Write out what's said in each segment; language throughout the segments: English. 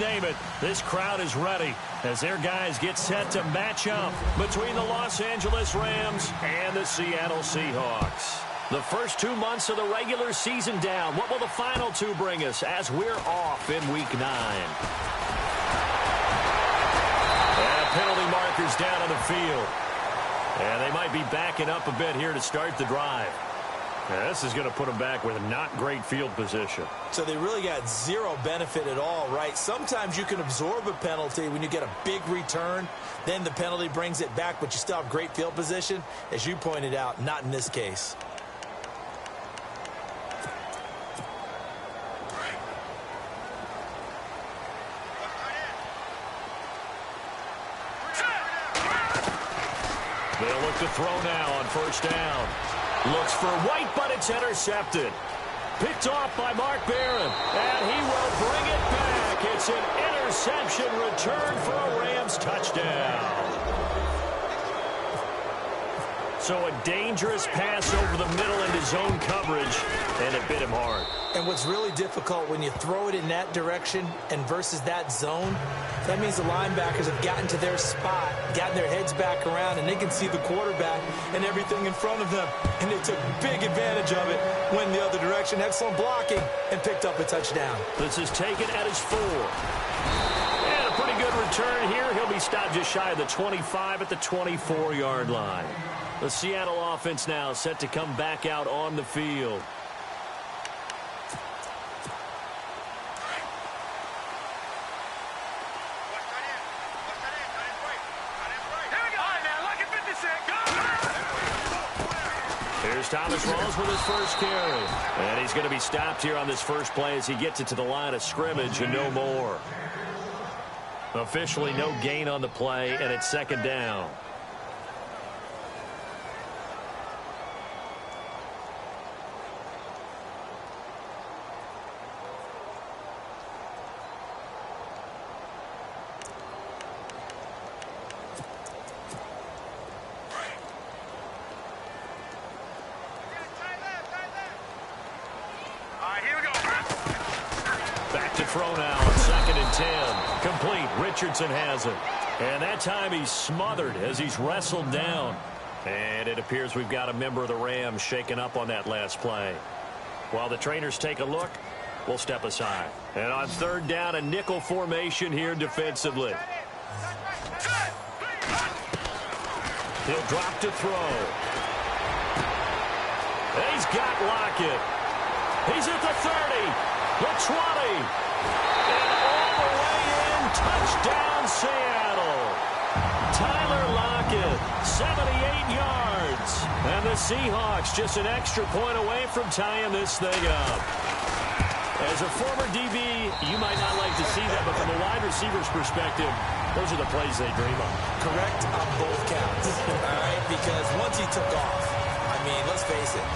name it, this crowd is ready as their guys get set to match up between the Los Angeles Rams and the Seattle Seahawks. The first 2 months of the regular season down. What will the final 2 bring us as we're off in Week 9? And penalty markers down on the field. And they might be backing up a bit here to start the drive. This is going to put them back with not great field position. So they really got zero benefit at all, right? Sometimes you can absorb a penalty when you get a big return. Then the penalty brings it back, but you still have great field position. As you pointed out, not in this case. They'll look to throw now on first down. Looks for White, but it's intercepted. Picked off by Mark Barron, and he will bring it back. It's an interception return for a Rams touchdown. So a dangerous pass over the middle into zone coverage, and it bit him hard. And what's really difficult when you throw it in that direction and versus that zone, that means the linebackers have gotten to their spot, gotten their heads back around, and they can see the quarterback and everything in front of them. And they took big advantage of it, went the other direction, excellent blocking, and picked up a touchdown. This is taken at his 4. And a pretty good return here. He'll be stopped just shy of the 25 at the 24-yard line. The Seattle offense now set to come back out on the field. Here's Thomas Rawls with his first carry. And he's going to be stopped here on this first play as he gets it to the line of scrimmage and no more. Officially no gain on the play, and it's second down. Throw now on 2nd and 10. Complete. Richardson has it. And that time he's smothered as he's wrestled down. And it appears we've got a member of the Rams shaken up on that last play. While the trainers take a look, we'll step aside. And on 3rd down, a nickel formation here defensively. He'll drop to throw. He's got Lockett. He's at the 30, the 20. And all the way in, touchdown Seattle. Tyler Lockett, 78 yards. And the Seahawks just an extra point away from tying this thing up. As a former DB, you might not like to see that, but from a wide receiver's perspective, those are the plays they dream of. Correct on both counts, all right? Because once he took off, I mean, let's face it,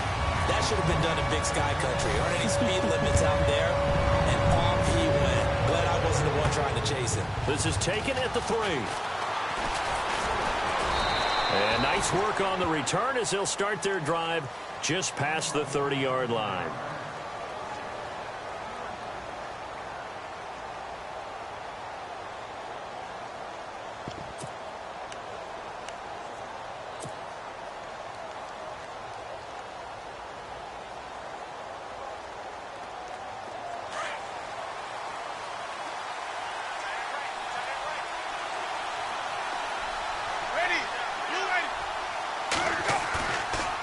that should have been done in Big Sky Country. There aren't any speed limits out there, and off he went. Glad I wasn't the one trying to chase him. This is taken at the 3. And nice work on the return as they'll start their drive just past the 30-yard line.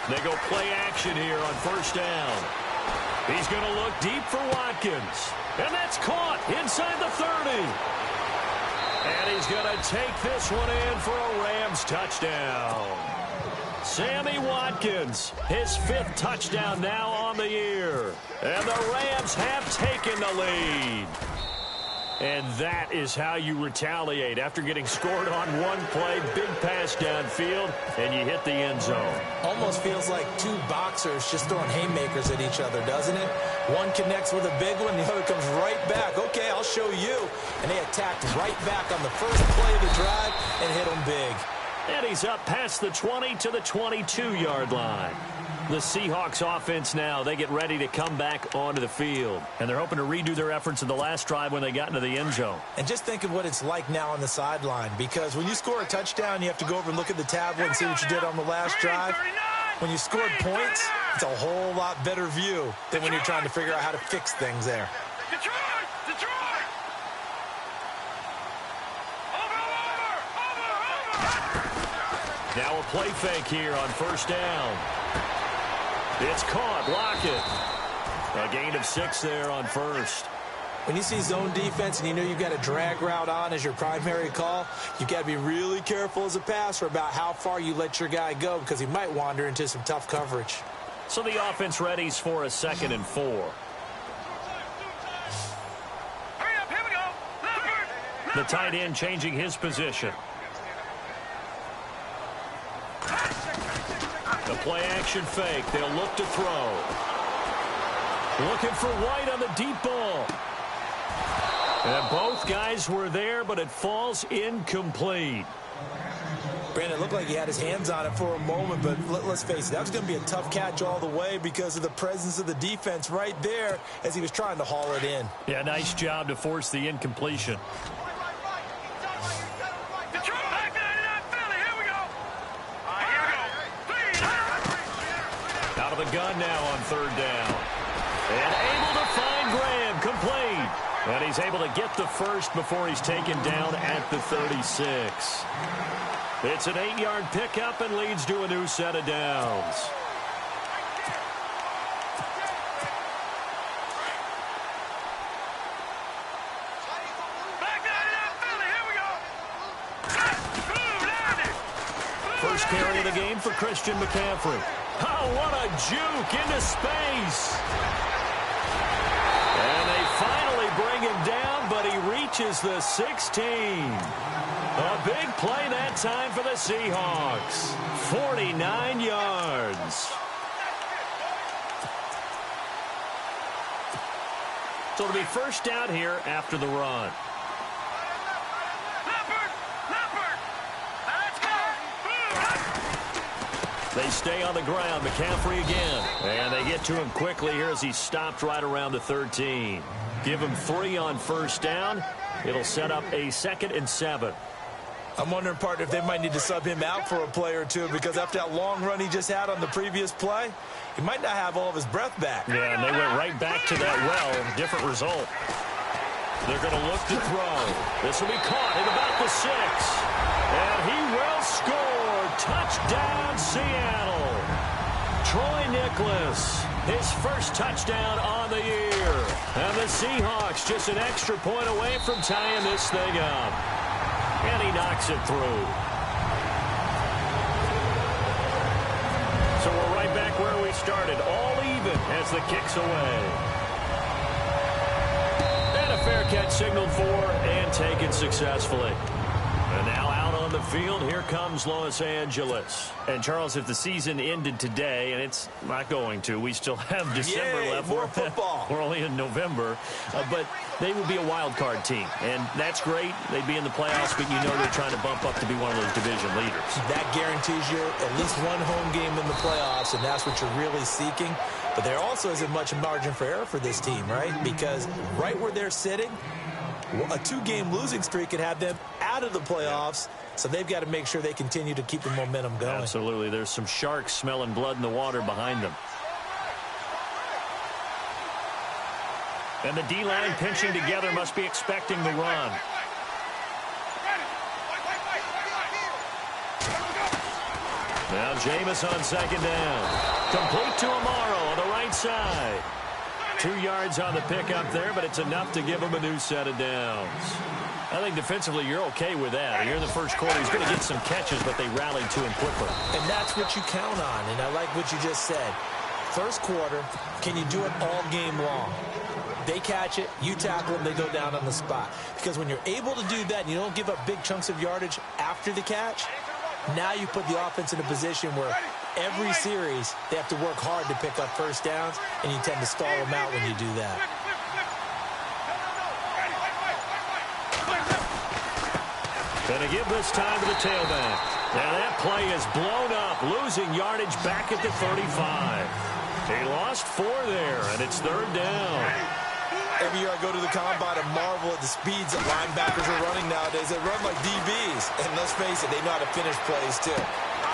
They go play action here on first down. He's going to look deep for Watkins. And that's caught inside the 30. And he's going to take this one in for a Rams touchdown. Sammy Watkins, his 5th touchdown now on the year. And the Rams have taken the lead. And that is how you retaliate after getting scored on one play, big pass downfield, and you hit the end zone. Almost feels like 2 boxers just throwing haymakers at each other, doesn't it? One connects with a big one, the other comes right back. Okay, I'll show you. And they attacked right back on the first play of the drive and hit them big. And he's up past the 20 to the 22-yard line. The Seahawks offense now, they get ready to come back onto the field. And they're hoping to redo their efforts in the last drive when they got into the end zone. And just think of what it's like now on the sideline, because when you score a touchdown, you have to go over and look at the tablet and see what you did on the last drive. When you scored points, it's a whole lot better view than when you're trying to figure out how to fix things there. Now a play fake here on first down. It's caught. Lockett. A gain of 6 there on first. When you see zone defense and you know you've got a drag route on as your primary call, you've got to be really careful as a passer about how far you let your guy go, because he might wander into some tough coverage. So the offense readies for a 2nd and 4. The tight end changing his position. The play action fake. They'll look to throw. Looking for White on the deep ball. And both guys were there, but it falls incomplete. Brandon, it looked like he had his hands on it for a moment, but let's face it, that was going to be a tough catch all the way because of the presence of the defense right there as he was trying to haul it in. Yeah, nice job to force the incompletion. Out of the gun now on 3rd down. And able to find Graham, complete. And he's able to get the first before he's taken down at the 36. It's an 8-yard pickup and leads to a new set of downs. First carry of the game for Christian McCaffrey. Oh, what a juke into space. And they finally bring him down, but he reaches the 16. A big play that time for the Seahawks. 49 yards. So it'll be first down here after the run. They stay on the ground. McCaffrey again. And they get to him quickly here as he stopped right around the 13. Give him 3 on first down. It'll set up a 2nd and 7. I'm wondering, partner, if they might need to sub him out for a play or two, because after that long run he just had on the previous play, he might not have all of his breath back. Yeah, and they went right back to that well. Different result. They're going to look to throw. This will be caught at about the 6. And he will score. Touchdown, Seattle. Troy Nicholas, his first touchdown on the year. And the Seahawks just an extra point away from tying this thing up. And he knocks it through. So we're right back where we started. All even as the kick's away. And a fair catch signaled for and taken successfully. And now out on the field, here comes Los Angeles. And, Charles, if the season ended today, and it's not going to, we still have December left. More football. We're only in November. But they would be a wild card team. And that's great. They'd be in the playoffs, but you know they're trying to bump up to be one of those division leaders. That guarantees you at least one home game in the playoffs, and that's what you're really seeking. But there also isn't much margin for error for this team, right? Because right where they're sitting, a 2-game losing streak could have them out of the playoffs, so they've got to make sure they continue to keep the momentum going. Absolutely. There's some sharks smelling blood in the water behind them. And the D-line pinching together must be expecting the run. Now Jameis on 2nd down. Complete to Amaro on the right side. 2 yards on the pickup there, but it's enough to give him a new set of downs. I think defensively you're okay with that. Here in the first quarter, he's going to get some catches, but they rallied to him quickly. And that's what you count on, and I like what you just said. First quarter, can you do it all game long? They catch it, you tackle them, they go down on the spot. Because when you're able to do that and you don't give up big chunks of yardage after the catch, now you put the offense in a position where every series they have to work hard to pick up first downs, and you tend to stall them out when you do that. Gonna give this time to the tailback. And that play is blown up, losing yardage back at the 35. He lost 4 there, and it's 3rd down. Every year I go to the combine and marvel at the speeds that linebackers are running nowadays. They run like DBs. And let's face it, they know how to finish plays too.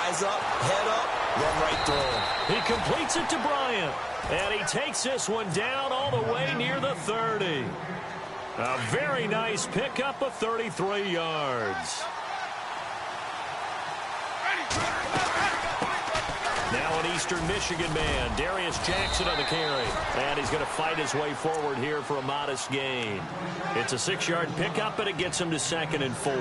Eyes up, head up, run right through them. He completes it to Bryant. And he takes this one down all the way near the 30. A very nice pickup of 33 yards. Now an Eastern Michigan man, Darius Jackson on the carry. And he's going to fight his way forward here for a modest gain. It's a 6-yard pickup, and it gets him to 2nd and 4.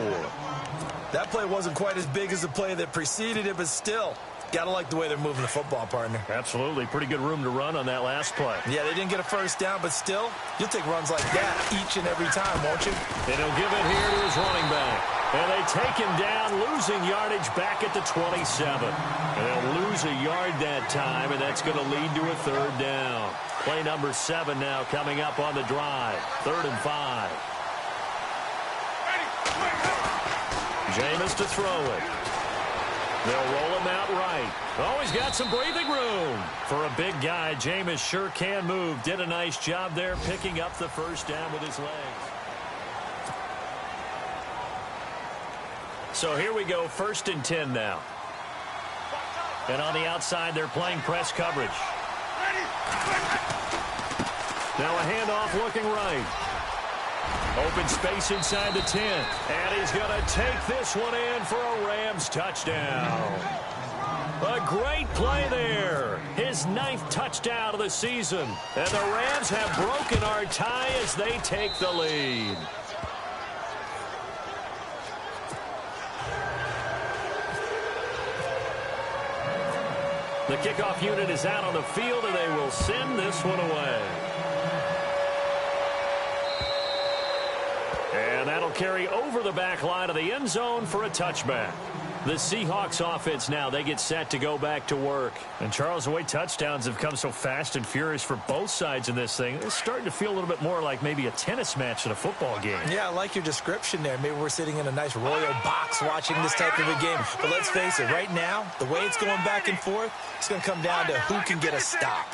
That play wasn't quite as big as the play that preceded it, but still, gotta like the way they're moving the football, partner. Absolutely. Pretty good room to run on that last play. Yeah, they didn't get a first down, but still, you'll take runs like that each and every time, won't you? And he'll give it here to his running back. And they take him down, losing yardage back at the 27. And they'll lose a yard that time, and that's going to lead to a 3rd down. Play number 7 now coming up on the drive. 3rd and 5. Jameis to throw it. They'll roll him out right. Oh, he's got some breathing room. For a big guy, Jameis sure can move. Did a nice job there picking up the 1st down with his legs. So here we go, 1st and 10 now. And on the outside, they're playing press coverage. Now a handoff looking right. Open space inside the 10. And he's going to take this one in for a Rams touchdown. A great play there. His 9th touchdown of the season. And the Rams have broken our tie as they take the lead. The kickoff unit is out on the field, and they will send this one away. And that'll carry over the back line of the end zone for a touchback. The Seahawks offense now, they get set to go back to work. And Charles, the way touchdowns have come so fast and furious for both sides in this thing, it's starting to feel a little bit more like maybe a tennis match in a football game. Yeah, I like your description there. Maybe we're sitting in a nice royal box watching this type of a game. But let's face it, right now, the way it's going back and forth, it's going to come down to who can get a stop.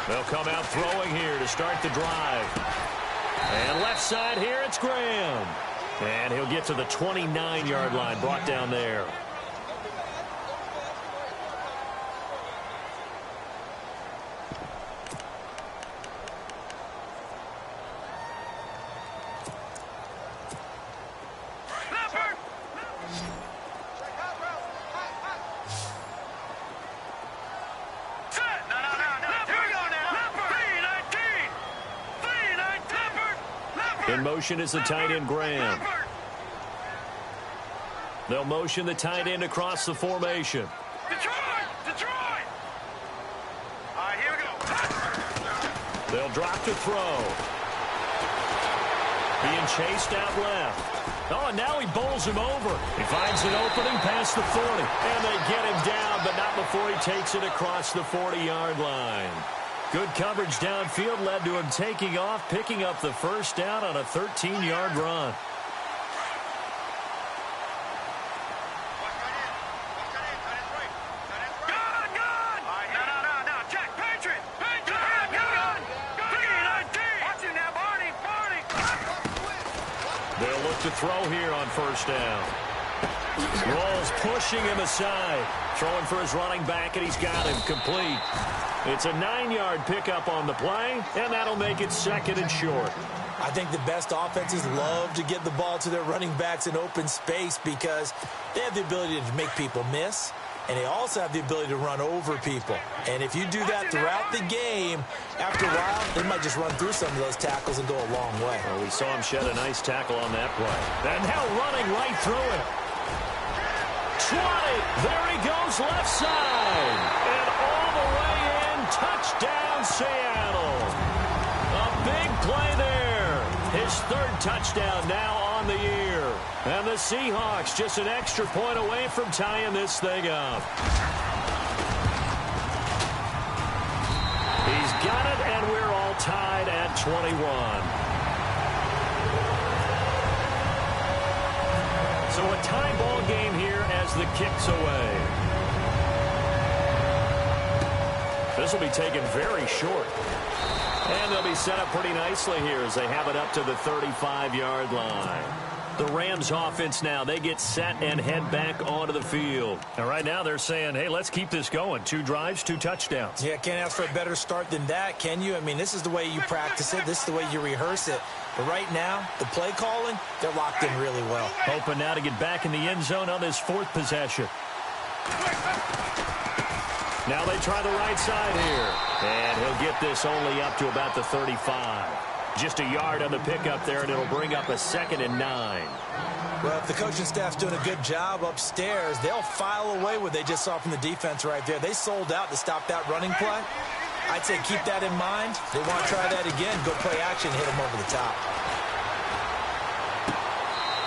They'll come out throwing here to start the drive. And left side here, it's Graham. And he'll get to the 29-yard line, brought down there. In motion is the tight end, Graham. They'll motion the tight end across the formation. Detroit! All right, here we go. They'll drop to throw. Being chased out left. Oh, and now he bowls him over. He finds an opening past the 40. And they get him down, but not before he takes it across the 40-yard line. Good coverage downfield led to him taking off, picking up the 1st down on a 13-yard run. They'll look to throw here on 1st down. Rawls pushing him aside. Throwing for his running back, and he's got him complete. It's a 9-yard pickup on the play, and that'll make it 2nd and short. I think the best offenses love to get the ball to their running backs in open space because they have the ability to make people miss, and they also have the ability to run over people. And if you do that throughout the game, after a while, they might just run through some of those tackles and go a long way. Well, we saw him shed a nice tackle on that play. And now running right through it. 20. There he goes left side. And all the way in. Touchdown, Seattle. A big play there. His 3rd touchdown now on the year. And the Seahawks just an extra point away from tying this thing up. He's got it, and we're all tied at 21. So a tie ball game here as the kick's away. This will be taken very short. And they'll be set up pretty nicely here as they have it up to the 35-yard line. The Rams offense now, they get set and head back onto the field. And right now they're saying, hey, let's keep this going. 2 drives, 2 touchdowns. Yeah, can't ask for a better start than that, can you? I mean, this is the way you practice it. This is the way you rehearse it. But right now, the play calling, they're locked in really well. Hoping now to get back in the end zone on this 4th possession. Now they try the right side here. And he'll get this only up to about the 35. Just a yard on the pickup there, and it'll bring up a 2nd and 9. Well, if the coaching staff's doing a good job upstairs, they'll file away what they just saw from the defense right there. They sold out to stop that running play. I'd say keep that in mind. They want to try that again. Go play action, hit them over the top.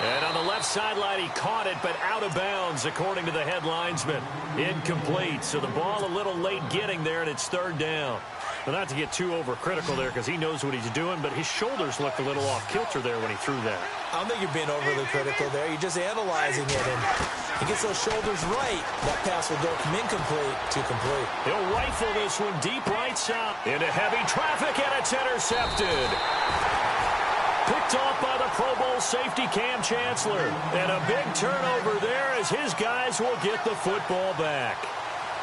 And on the left sideline, he caught it, but out of bounds, according to the head linesman. Incomplete, so the ball a little late getting there, and it's 3rd down. Well, not to get too overcritical there because he knows what he's doing, but his shoulders looked a little off kilter there when he threw that. I don't think you're being overly critical there. You're just analyzing it, and he gets those shoulders right. That pass will go from incomplete to complete. He'll rifle this one deep right side into heavy traffic, and it's intercepted. Picked off by the Pro Bowl safety Cam Chancellor. And a big turnover there as his guys will get the football back.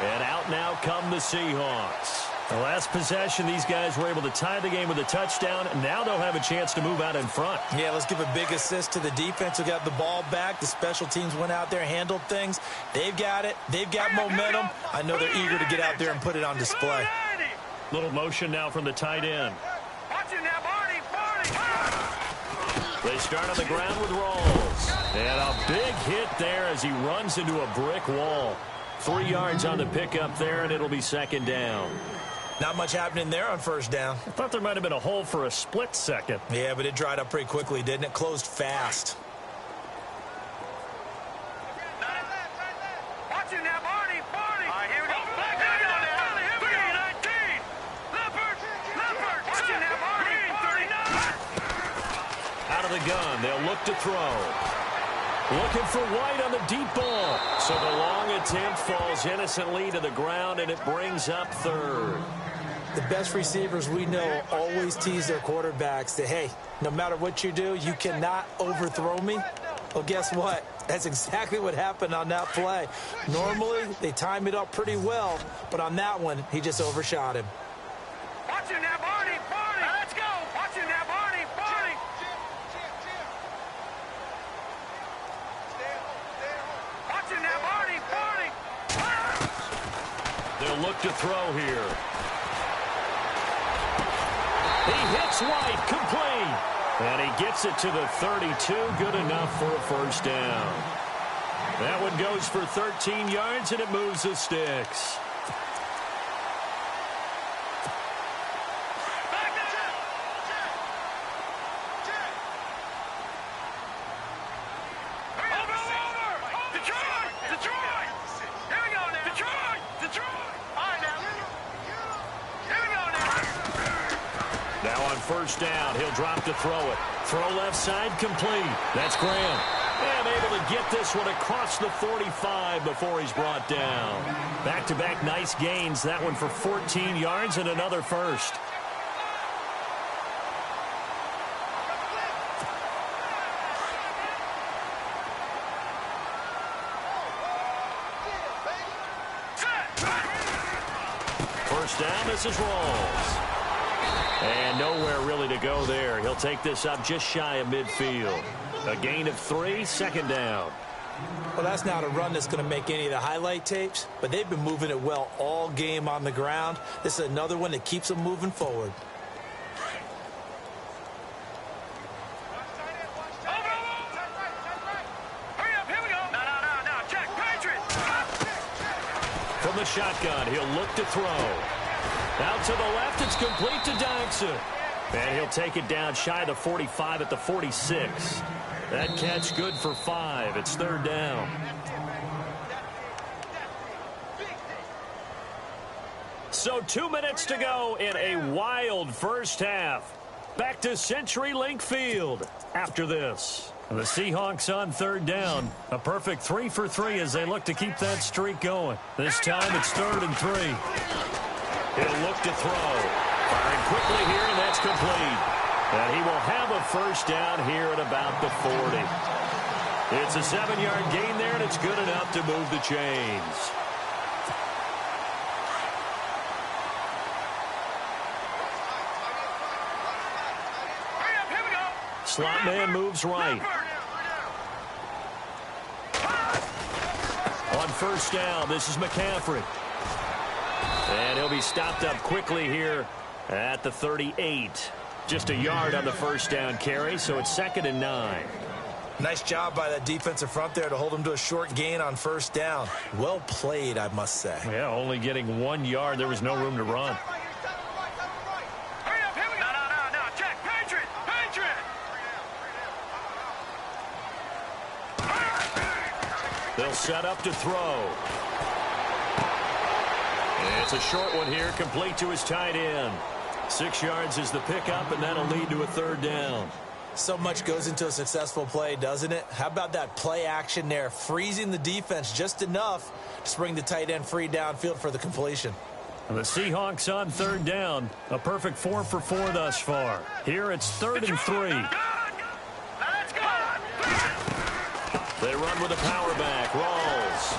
And out now come the Seahawks. The last possession, these guys were able to tie the game with a touchdown. Now they'll have a chance to move out in front. Yeah, let's give a big assist to the defense who got the ball back. The special teams went out there, handled things. They've got it. They've got momentum. I know they're eager to get out there and put it on display. Little motion now from the tight end. They start on the ground with Rawls. And a big hit there as he runs into a brick wall. 3 yards on the pickup there, and it'll be 2nd down. Not much happening there on 1st down. I thought there might have been a hole for a split second. Yeah, but it dried up pretty quickly, didn't it? Closed fast. Out of the gun, they'll look to throw. Looking for White on the deep ball. So the long attempt falls innocently to the ground, and it brings up 3rd. The best receivers we know always tease their quarterbacks that, hey, no matter what you do, you cannot overthrow me. Well, guess what? That's exactly what happened on that play. Normally, they time it up pretty well, but on that one, he just overshot him. Watch him now, Barney! Let's go! Watch him now, Barney! Watch him now, Barney! They'll look to throw here. He hits White, complete. And he gets it to the 32, good enough for a 1st down. That one goes for 13 yards, and it moves the sticks. Now on 1st down, he'll drop to throw it. Throw left side, complete. That's Graham. And able to get this one across the 45 before he's brought down. Back-to-back nice gains. That one for 14 yards and another 1st. First down, this is Rawls. And nowhere really to go there. He'll take this up just shy of midfield. A gain of 3, 2nd down. Well, that's not a run that's going to make any of the highlight tapes, but they've been moving it well all game on the ground. This is another one that keeps them moving forward. From the shotgun, he'll look to throw. Out to the left, it's complete to Dodson. And he'll take it down shy of the 45 at the 46. That catch good for 5. It's 3rd down. So 2 minutes to go in a wild 1st half. Back to CenturyLink Field after this. The Seahawks on third down. A perfect 3 for 3 as they look to keep that streak going. This time it's 3rd and 3. He'll look to throw. Firing quickly here, and that's complete. And he will have a first down here at about the 40. It's a 7-yard gain there, and it's good enough to move the chains. Slot man moves right. On first down, this is McCaffrey. And he'll be stopped up quickly here at the 38. Just a yard on the first down carry, so it's 2nd and 9. Nice job by that defensive front there to hold him to a short gain on first down. Well played, I must say. Yeah, only getting 1 yard. There was no room to run. They'll set up to throw. It's a short one here, complete to his tight end. 6 yards is the pickup, and that'll lead to a 3rd down. So much goes into a successful play, doesn't it? How about that play action there, freezing the defense just enough to bring the tight end free downfield for the completion. The Seahawks on 3rd down. A perfect 4 for 4 thus far. Here it's 3rd and 3. They run with a power back. Rawls.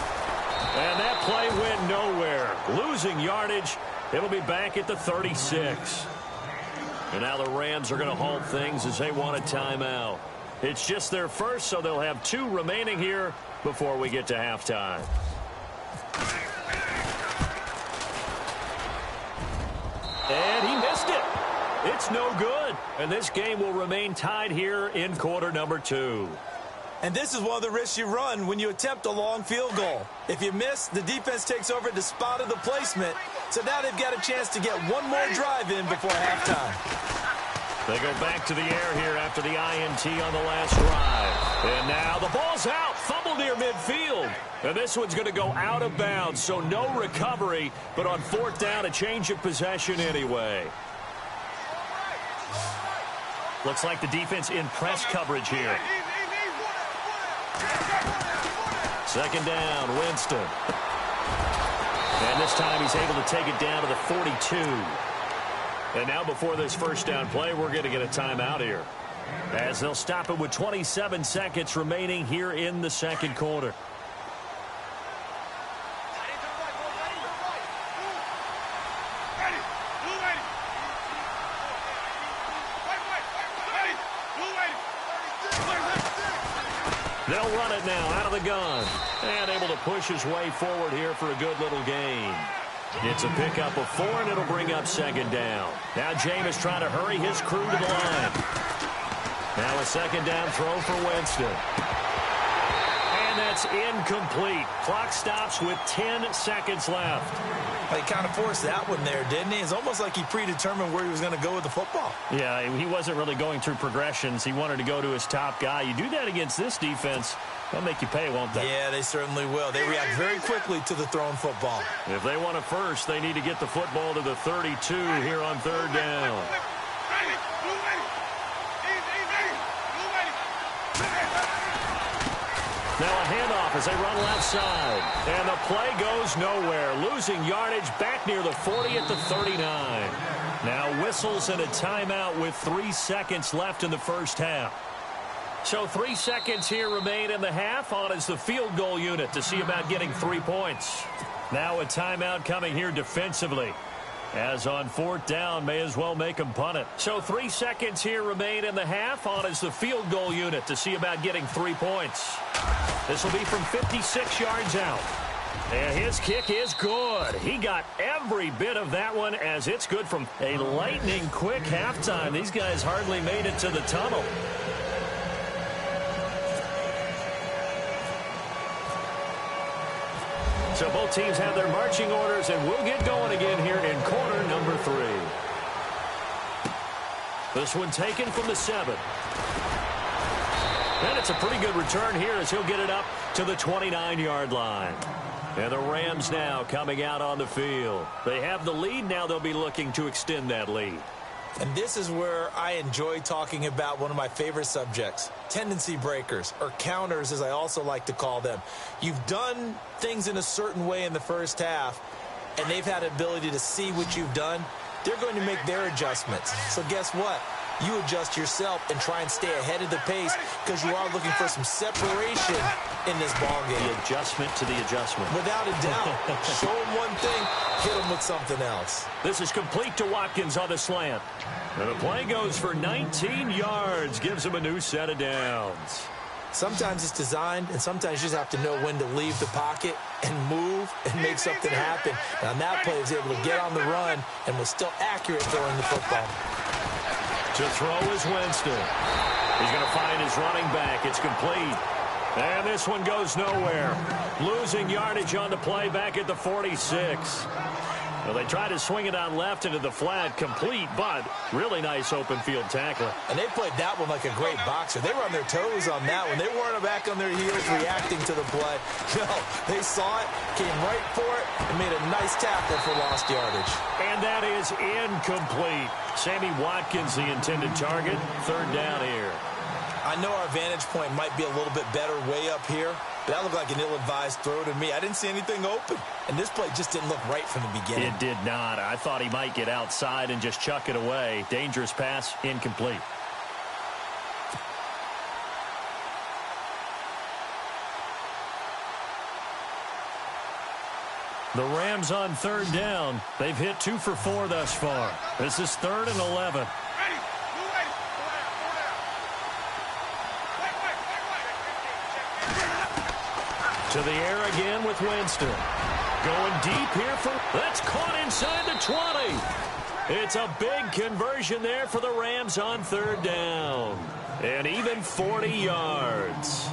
And that play went nowhere. Losing yardage. It'll be back at the 36. And now the Rams are going to halt things as they want a timeout. It's just their first, so they'll have 2 remaining here before we get to halftime. And he missed it. It's no good. And this game will remain tied here in quarter number 2. And this is one of the risks you run when you attempt a long field goal. If you miss, the defense takes over the spot of the placement. So now they've got a chance to get one more drive in before halftime. They go back to the air here after the INT on the last drive. And now the ball's out. Fumble near midfield. And this one's going to go out of bounds, so no recovery. But on 4th down, a change of possession anyway. Looks like the defense in press coverage here. 2nd down, Winston. And this time he's able to take it down to the 42. And now before this first down play, we're going to get a timeout here, as they'll stop it with 27 seconds remaining here in the 2nd quarter. They'll run it now out of the gun. And able to push his way forward here for a good little gain. It's a pickup of 4, and it'll bring up 2nd down. Now Jameis trying to hurry his crew to the line. Now a 2nd down throw for Winston. And that's incomplete. Clock stops with 10 seconds left. He kind of forced that one there, didn't he? It's almost like he predetermined where he was going to go with the football. Yeah, he wasn't really going through progressions. He wanted to go to his top guy. You do that against this defense, they'll make you pay, won't they? Yeah, they certainly will. They react very quickly to the thrown football. If they want it first, they need to get the football to the 32 here on 3rd down. Now a handoff as they run left side. And the play goes nowhere. Losing yardage back near the 40 at the 39. Now whistles and a timeout with 3 seconds left in the first half. So 3 seconds here remain in the half. On is the field goal unit to see about getting 3 points. Now a timeout coming here defensively. As on 4th down, may as well make him punt it. So 3 seconds here remain in the half. On is the field goal unit to see about getting 3 points. This will be from 56 yards out. And his kick is good. He got every bit of that one, as it's good from a lightning quick halftime. These guys hardly made it to the tunnel. So both teams have their marching orders, and we'll get going again here in quarter number 3. This one taken from the 7. And it's a pretty good return here as he'll get it up to the 29-yard line. And the Rams now coming out on the field. They have the lead. Now they'll be looking to extend that lead. And this is where I enjoy talking about one of my favorite subjects, tendency breakers, or counters as I also like to call them. You've done things in a certain way in the first half, and they've had an ability to see what you've done. They're going to make their adjustments. So guess what? You adjust yourself and try and stay ahead of the pace because you are looking for some separation in this ballgame. The adjustment to the adjustment. Without a doubt. Show them one thing, hit them with something else. This is complete to Watkins on the slant. And the play goes for 19 yards, gives him a new set of downs. Sometimes it's designed, and sometimes you just have to know when to leave the pocket and move and make something happen. And on that play, he was able to get on the run and was still accurate throwing the football. To throw is Winston. He's going to find his running back. It's complete. And this one goes nowhere. Losing yardage on the play back at the 46. Well, they tried to swing it on left into the flat, complete, but really nice open field tackling. And they played that one like a great boxer. They were on their toes on that one. They weren't back on their heels reacting to the play. No, they saw it, came right for it, and made a nice tackle for lost yardage. And that is incomplete. Sammy Watkins, the intended target. Third down here. I know our vantage point might be a little bit better way up here, but that looked like an ill-advised throw to me. I didn't see anything open, and this play just didn't look right from the beginning. It did not. I thought he might get outside and just chuck it away. Dangerous pass, incomplete. The Rams on third down. They've hit 2 for 4 thus far. This is 3rd and 11. To the air again with Winston. Going deep here for... That's caught inside the 20. It's a big conversion there for the Rams on third down. And even 40 yards.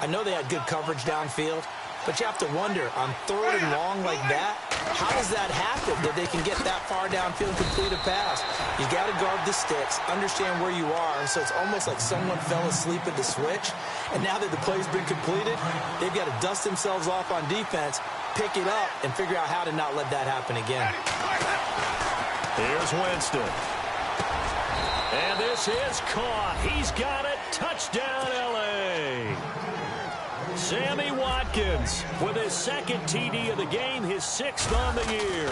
I know they had good coverage downfield, but you have to wonder, on 3rd and long like that, how does that happen that they can get that far downfield and complete a pass? You got to guard the sticks, understand where you are, so it's almost like someone fell asleep at the switch, and now that the play's been completed, they've got to dust themselves off on defense, pick it up, and figure out how to not let that happen again. Here's Winston. And this is caught. He's got it. Touchdown, L.A. Sammy Watkins with his 2nd TD of the game, his 6th on the year.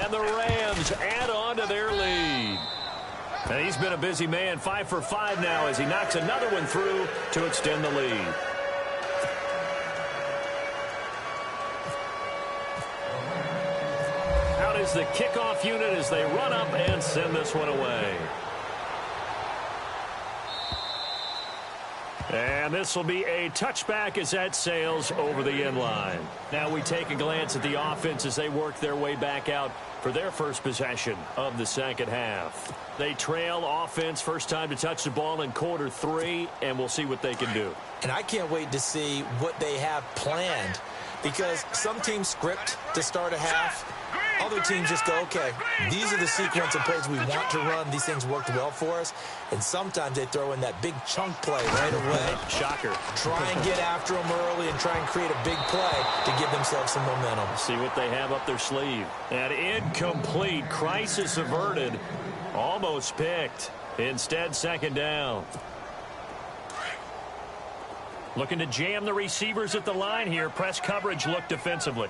And the Rams add on to their lead. And he's been a busy man, 5 for 5 now as he knocks another one through to extend the lead. Out is the kickoff unit as they run up and send this one away. And this will be a touchback as that sails over the end line. Now we take a glance at the offense as they work their way back out for their first possession of the second half. They trail offense, first time to touch the ball in quarter 3, and we'll see what they can do. And I can't wait to see what they have planned, because some teams script to start a half. Other teams just go, okay, these are the sequence of plays we want to run. These things worked well for us. And sometimes they throw in that big chunk play right away. Shocker. Try and get after them early and try and create a big play to give themselves some momentum. See what they have up their sleeve. And incomplete. Crisis averted. Almost picked. Instead, second down. Looking to jam the receivers at the line here. Press coverage look defensively.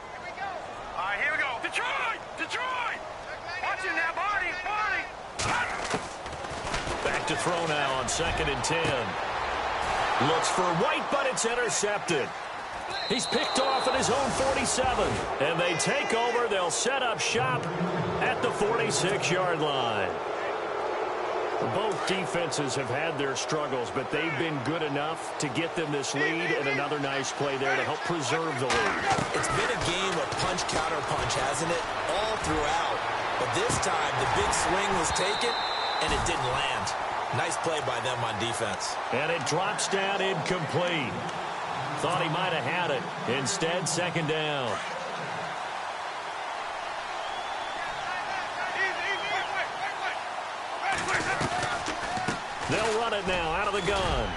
All right, here we go. Detroit! Detroit! Watch it now, Barney! Barney! Back to throw now on 2nd and 10. Looks for White, but it's intercepted. He's picked off at his own 47. And they take over. They'll set up shop at the 46-yard line. Both defenses have had their struggles, but they've been good enough to get them this lead, and another nice play there to help preserve the lead. It's been a game of punch-counter-punch, hasn't it? All throughout. But this time, the big swing was taken, and it didn't land. Nice play by them on defense. And it drops down incomplete. Thought he might have had it. Instead, second down. They'll run it now out of the gun.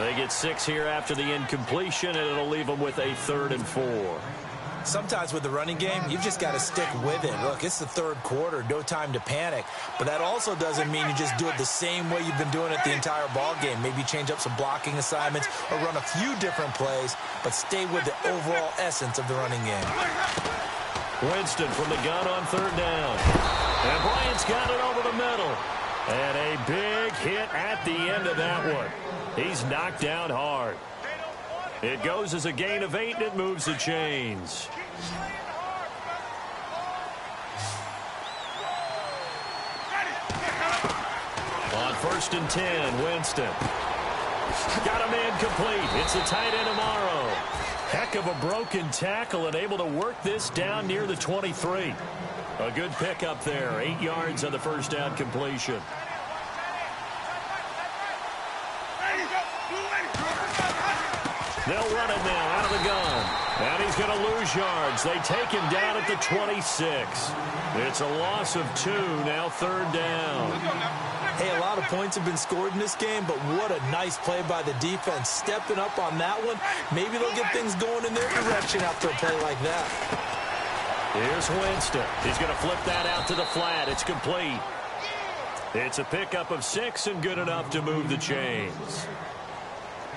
They get 6 here after the incompletion, and it'll leave them with a 3rd and 4. Sometimes with the running game, you've just got to stick with it. Look, it's the third quarter, no time to panic. But that also doesn't mean you just do it the same way you've been doing it the entire ball game. Maybe change up some blocking assignments or run a few different plays, but stay with the overall essence of the running game. Winston from the gun on third down. And Bryant's got it over the middle. And a big hit at the end of that one. He's knocked down hard. It goes as a gain of 8, and it moves the chains. On 1st and 10, Winston. Got a man complete. It's a tight end tomorrow. Heck of a broken tackle and able to work this down near the 23. A good pickup there. 8 yards on the first down completion. They'll run it now out of the gun. And he's going to lose yards. They take him down at the 26. It's a loss of 2, now 3rd down. Hey, a lot of points have been scored in this game, but what a nice play by the defense. Stepping up on that one. Maybe they'll get things going in their direction after a play like that. Here's Winston. He's going to flip that out to the flat. It's complete. It's a pickup of 6 and good enough to move the chains.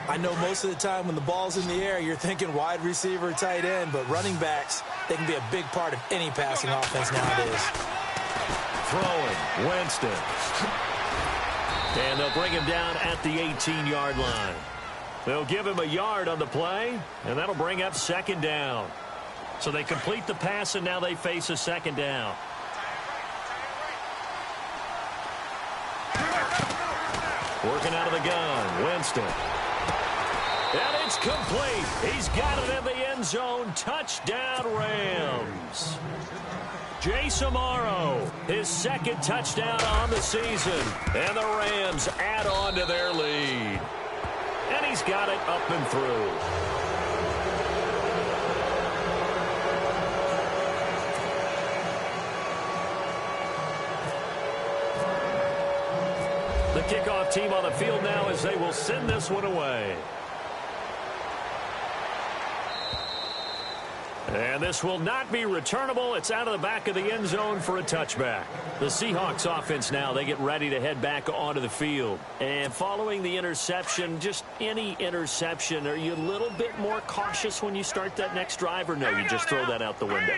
I know most of the time when the ball's in the air, you're thinking wide receiver, tight end, but running backs, they can be a big part of any passing offense nowadays. Throwing, Winston. And they'll bring him down at the 18-yard line. They'll give him a yard on the play, and that'll bring up 2nd down. So they complete the pass, and now they face a 2nd down. Working out of the gun, Winston. And it's complete. He's got it in the end zone. Touchdown, Rams. Jace Amaro, his 2nd touchdown on the season. And the Rams add on to their lead. And he's got it up and through. The kickoff team on the field now as they will send this one away. And this will not be returnable. It's out of the back of the end zone for a touchback. The Seahawks offense now, they get ready to head back onto the field. And following the interception, just any interception, are you a little bit more cautious when you start that next drive, or no, you just throw that out the window?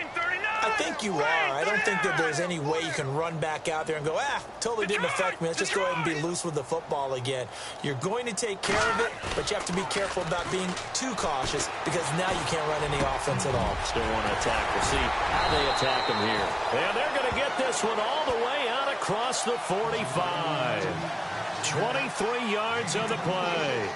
I think you are. I don't think that there's any way you can run back out there and go, totally didn't affect me. Let's just go ahead and be loose with the football again. You're going to take care of it, but you have to be careful about being too cautious because now you can't run any offense at all. Still want to attack. We'll see how they attack him here. And they're going to get this one all the way out across the 45. 23 yards on the play.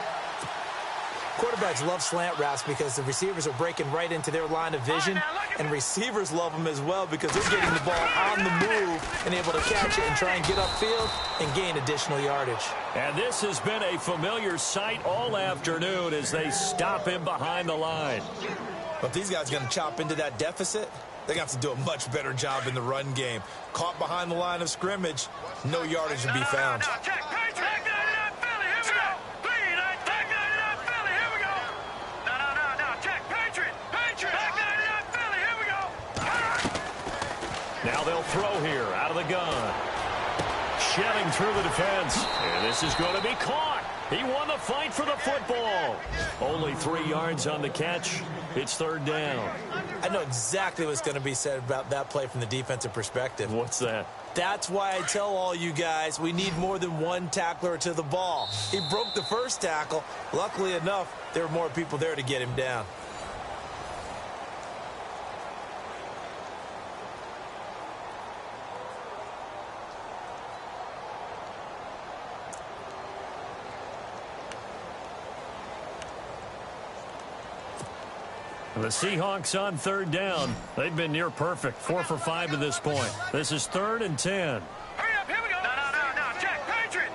Quarterbacks love slant routes because the receivers are breaking right into their line of vision, and receivers love them as well because they're getting the ball on the move and able to catch it and try and get upfield and gain additional yardage. And this has been a familiar sight all afternoon as they stop him behind the line. But if these guys are going to chop into that deficit, they're going to have to do a much better job in the run game. Caught behind the line of scrimmage, no yardage to be found. Now they'll throw here out of the gun. Shelling through the defense. And this is going to be caught. He won the fight for the football. Only 3 yards on the catch. It's 3rd down. I know exactly what's going to be said about that play from the defensive perspective. What's that? That's why I tell all you guys we need more than one tackler to the ball. He broke the first tackle. Luckily enough, there were more people there to get him down. The Seahawks on 3rd down. They've been near perfect. 4 for 5 to this point. This is 3rd and 10. Hurry up, here we go. No, Jack, Patriot.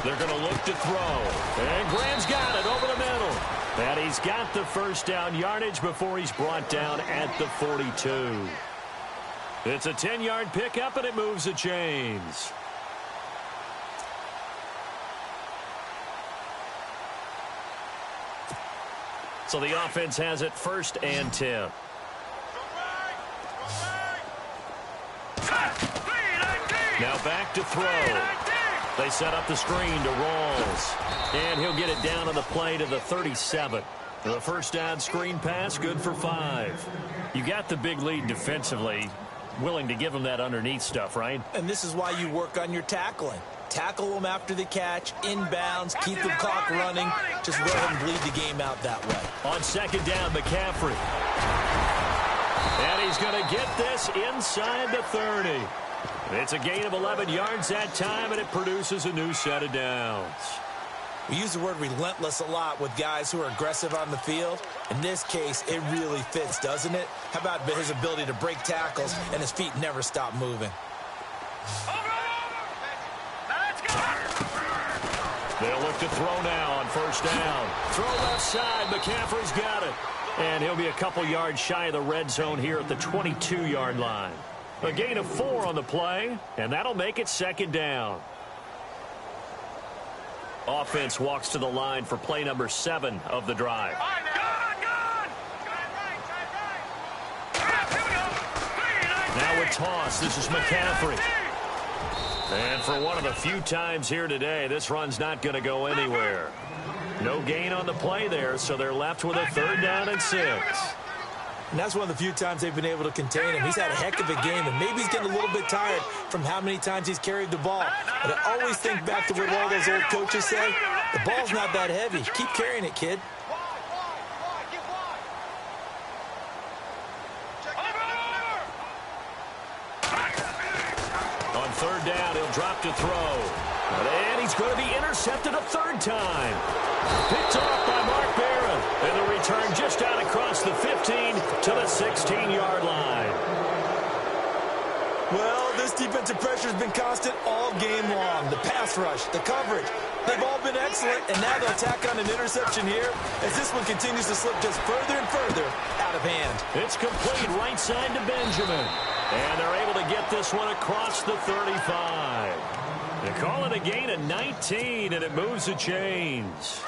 They're going to look to throw. And Graham's got it over the middle. And he's got the first down yardage before he's brought down at the 42. It's a 10-yard pickup, and it moves the chains. So the offense has it 1st and 10. Now back to throw. They set up the screen to Rawls. And he'll get it down on the play to the 37. The first down screen pass, good for 5. You got the big lead defensively. Willing to give them that underneath stuff, right? And this is why you work on your tackling. Tackle them after the catch, inbounds, keep the clock running. Just go ahead and bleed the game out that way. On 2nd down, McCaffrey. And he's going to get this inside the 30. It's a gain of 11 yards that time, and it produces a new set of downs. We use the word relentless a lot with guys who are aggressive on the field. In this case, it really fits, doesn't it? How about his ability to break tackles and his feet never stop moving? They'll look to throw now on 1st down. Throw left side. McCaffrey's got it. And he'll be a couple yards shy of the red zone here at the 22-yard line. A gain of 4 on the play, and that'll make it 2nd down. Offense walks to the line for play number 7 of the drive. Now with toss, this is McCaffrey. And for one of the few times here today, this run's not going to go anywhere. No gain on the play there, so they're left with a 3rd down and 6. And that's one of the few times they've been able to contain him. He's had a heck of a game, and maybe he's getting a little bit tired from how many times he's carried the ball. But I always think back to what all those old coaches say. The ball's not that heavy. Keep carrying it, kid. On 3rd down, he'll drop to throw. And he's going to be intercepted a 3rd time. Picked off by Mark Barron. And the return just out across the 15 to the 16-yard line. Well, this defensive pressure has been constant all game long. The pass rush, the coverage, they've all been excellent. And now they'll tack on an interception here as this one continues to slip just further and further out of hand. It's complete right side to Benjamin. And they're able to get this one across the 35. They call it a gain of 19, and it moves the chains.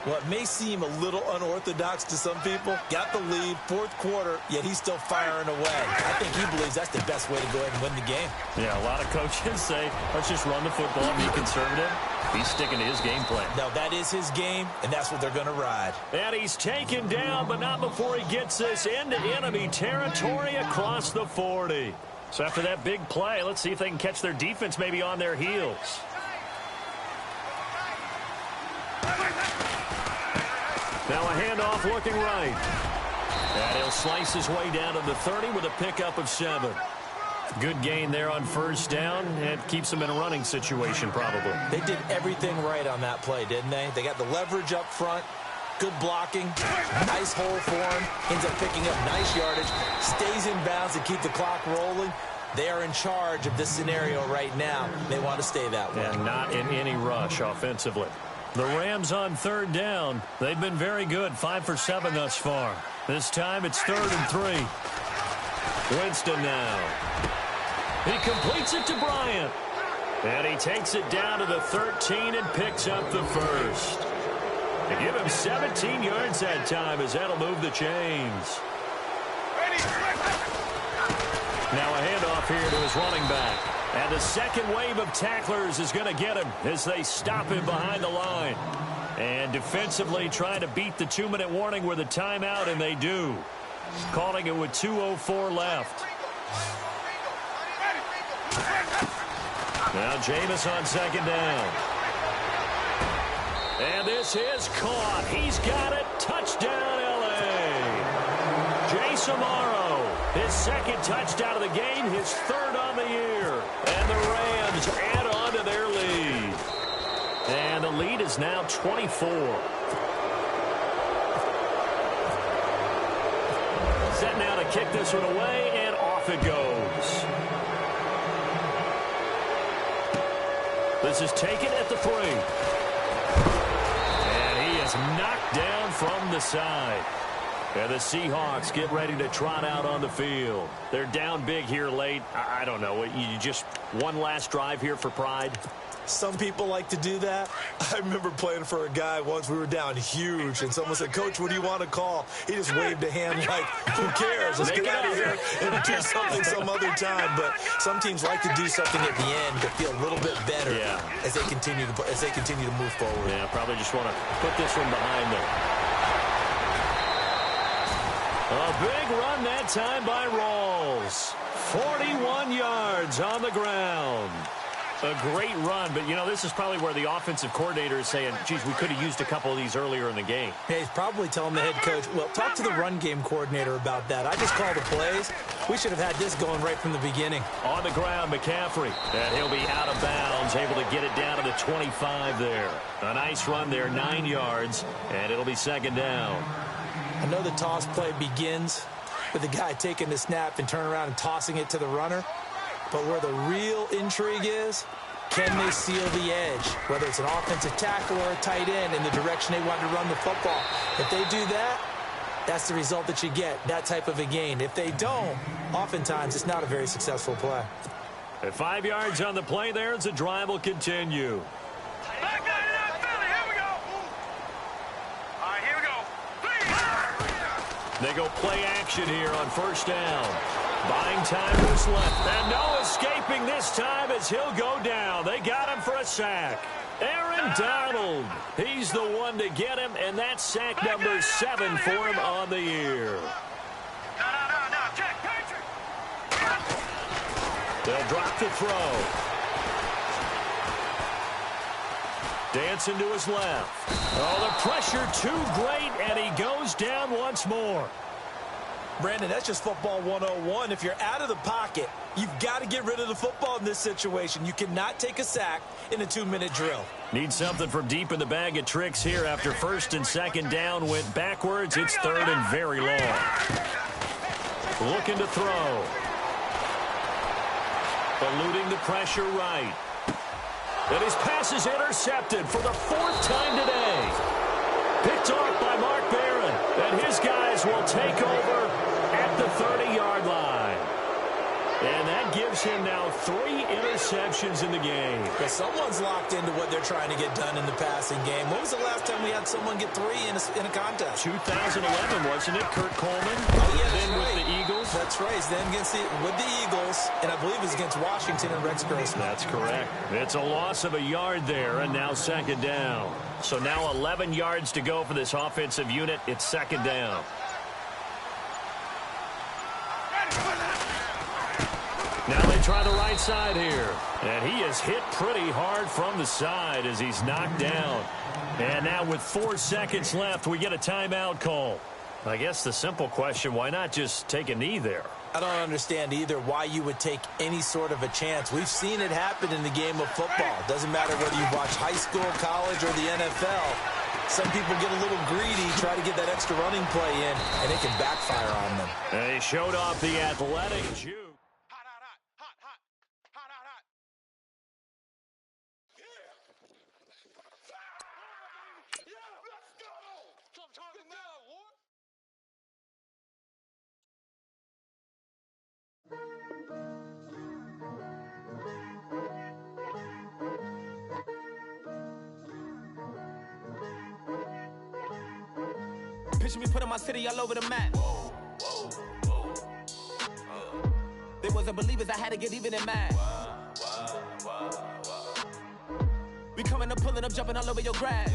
Well, it may seem a little unorthodox to some people. Got the lead, 4th quarter, yet he's still firing away. I think he believes that's the best way to go ahead and win the game. Yeah, a lot of coaches say, let's just run the football and be conservative. He's sticking to his game plan. No, that is his game, and that's what they're going to ride. And he's taken down, but not before he gets this into enemy territory across the 40. So after that big play, let's see if they can catch their defense maybe on their heels. Now a handoff looking right. And he'll slice his way down to the 30 with a pickup of 7. Good gain there on 1st down. It keeps them in a running situation probably. They did everything right on that play, didn't they? They got the leverage up front. Good blocking. Nice hole for him. Ends up picking up nice yardage. Stays in bounds to keep the clock rolling. They are in charge of this scenario right now. They want to stay that way. And not in any rush offensively. The Rams on 3rd down. They've been very good. 5 for 7 thus far. This time it's 3rd and 3. Winston now. He completes it to Bryant. And he takes it down to the 13 and picks up the 1st. They give him 17 yards that time as that'll move the chains. Now a handoff here to his running back. And the second wave of tacklers is going to get him as they stop him behind the line. And defensively trying to beat the 2-minute warning with a timeout, and they do. Calling it with 2:04 left. Now Jameis on 2nd down. And this is caught. He's got it. Touchdown, L.A. Jace Amaro, his 2nd touchdown of the game, his 3rd on the year. And the Rams add on to their lead. And the lead is now 24. Set now to kick this one away, and off it goes. This is taken at the 3. Knocked down from the side. And the Seahawks get ready to trot out on the field. They're down big here late. I don't know. You just one last drive here for pride? Some people like to do that. I remember playing for a guy once. We were down huge, and someone said, "Coach, what do you want to call?" He just waved a hand like, "Who cares? Let's get out of here and do something some other time." But some teams like to do something at the end to feel a little bit better as they continue to move forward. Yeah, probably just want to put this one behind them. A big run that time by Rawls. 41 yards on the ground. A great run, but, you know, this is probably where the offensive coordinator is saying, geez, we could have used a couple of these earlier in the game. Yeah, he's probably telling the head coach, well, talk to the run game coordinator about that. I just call the plays. We should have had this going right from the beginning. On the ground, McCaffrey. And he'll be out of bounds, able to get it down to the 25 there. A nice run there, 9 yards, and it'll be second down. I know the toss play begins with the guy taking the snap and turn around and tossing it to the runner. But where the real intrigue is, can they seal the edge? Whether it's an offensive tackle or a tight end in the direction they want to run the football. If they do that, that's the result that you get, that type of a gain. If they don't, oftentimes it's not a very successful play. At 5 yards on the play there, as the drive will continue. Back down to that Philly. Here we go. All right, here we go. They go play action here on first down. Buying time was left. And no escaping this time as he'll go down. They got him for a sack. Aaron Donald. He's the one to get him, and that's sack number 7 for him on the year. No, check. They'll drop the throw. Dancing to his left. Oh, the pressure too great, and he goes down once more. Brandon, that's just football 101. If you're out of the pocket, you've got to get rid of the football in this situation. You cannot take a sack in a 2-minute drill. Need something from deep in the bag of tricks here after first and second down went backwards. It's third and very long. Looking to throw. Eluding the pressure right. And his pass is intercepted for the 4th time today. Picked off by Mark Barron. And his guys will take over at the 30-yard line. And that gives him now 3 interceptions in the game. But someone's locked into what they're trying to get done in the passing game. When was the last time we had someone get 3 in a contest? 2011, wasn't it? Kurt Coleman. Oh, yeah, then right. with the Eagles. That's right. Then with the Eagles, and I believe it was against Washington and Rex Grossman. That's correct. It's a loss of a yard there, and now second down. So now 11 yards to go for this offensive unit. It's second down. Now they try the right side here. And he is hit pretty hard from the side as he's knocked down. And now with 4 seconds left, we get a timeout call. I guess the simple question, why not just take a knee there? I don't understand either why you would take any sort of a chance. We've seen it happen in the game of football. Doesn't matter whether you watch high school, college, or the NFL. Some people get a little greedy, try to get that extra running play in, and it can backfire on them. And he showed off the athletic juke. Picture me putting my city all over the map. They wasn't believers, I had to get even in mad. We coming up, pulling up, jumping all over your grass.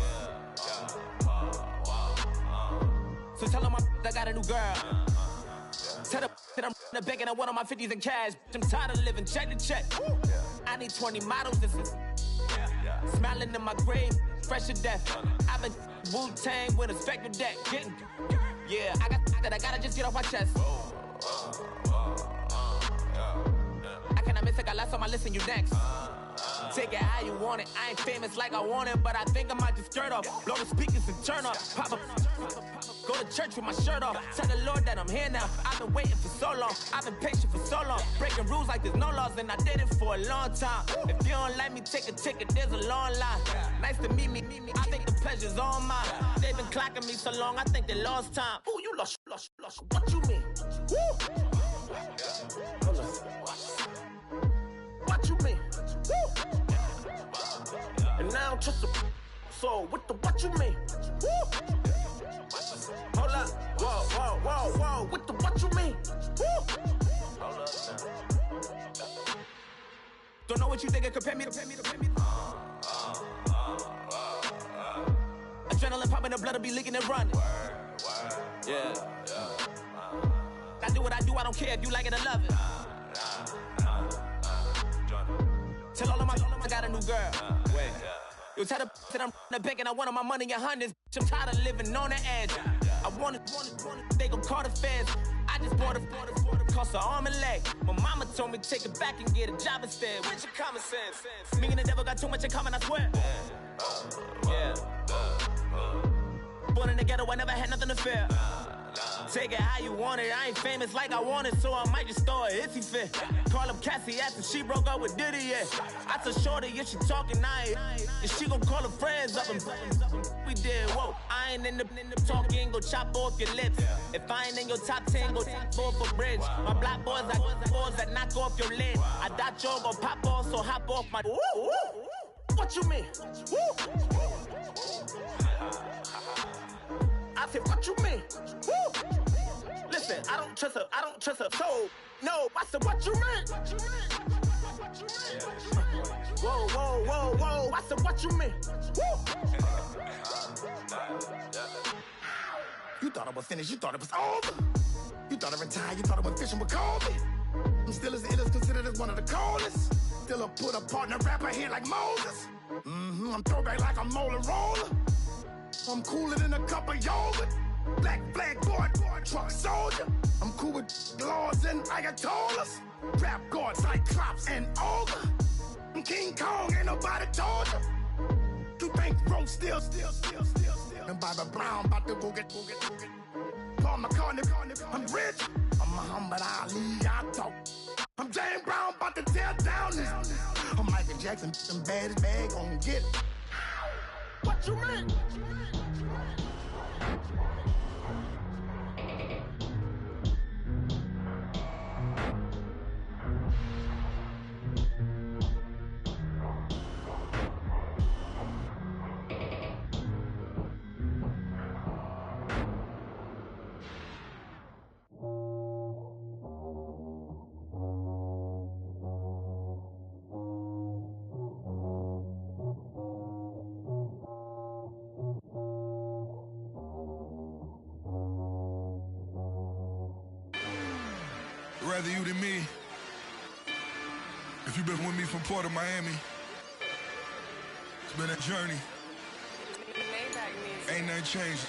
So tell them I got a new girl. Tell them that I'm begging, I want all my 50s in cash. I'm tired of living check to check. I need 20 models, this is smiling in my grave, fresh to death. I've been Wu-Tang with a spectral deck. I gotta just get off my chest. I cannot miss it, got last on my list and you next. Take it how you want it. I ain't famous like I want it, but I think I might just skirt off. Blow the speakers and turn up. Pop up. Go to church with my shirt off. Tell the Lord that I'm here now. I've been waiting for so long. I've been patient for so long. Breaking rules like there's no laws, and I did it for a long time. If you don't like me, take a ticket. There's a long line. Nice to meet me. I think the pleasure's all mine. They've been clocking me so long, I think they lost time. Ooh, you lost. What you mean? Woo! Hold on. What you mean? Woo! And now I'm just a so what you mean? Woo! Hold up. Whoa. What you mean? Woo! Hold up now. Don't know what you think, compare me to. Adrenaline popping, the blood will be leaking and running. Yeah. I do what I do, I don't care if you like it or love it. Tell all of my I got a new girl. Wait. You tell the that I'm the bank and I want all my money in hundreds. I'm tired of living on the edge. I want it, they gon' call the feds. I just bought a cost an arm and leg. My mama told me take it back and get a job instead. Where's your common sense? Me and the devil got too much in common, I swear. Yeah. Born in the ghetto, I never had nothing to fear. Take it how you want it. I ain't famous like I want it, so I might just throw a iffy fit. Call up Cassie after she broke up with Diddy, yeah. I told Shorty if she talking, and she gon' call her friends up and we did, whoa. I ain't in the talking, go chop off your lips. If I ain't in your top 10, go top 4 for bridge. My black boys, I got boys that knock off your lid. I thought y'all gon' pop off, so hop off my. What you mean? Woo! I said, what you mean? Woo! Listen, I don't trust her, so no. I said, what you mean? Whoa. I said, what you mean? Woo! You thought I was finished, you thought it was over. You thought I retired, you thought I went fishing with Kobe. I'm still as ill as considered as one of the coldest. Still a put a partner rapper here like Moses. I'm throwback like a molar roller. I'm cooler than a cup of yogurt. Black flag board, truck soldier. I'm cool with laws and Ayatollahs. Rap guards like Cyclops and Ogre. I'm King Kong, ain't nobody told you. You think Rome still. And Bobby Brown about to go get. Paul McCartney, I'm rich. I'm Muhammad Ali, I talk. I'm James Brown, about to tear down this. I'm Michael Jackson, them bad as bad gon' get. What you mean? Rather you than me. If you've been with me from Port of Miami, it's been a journey. Ain't nothing changed.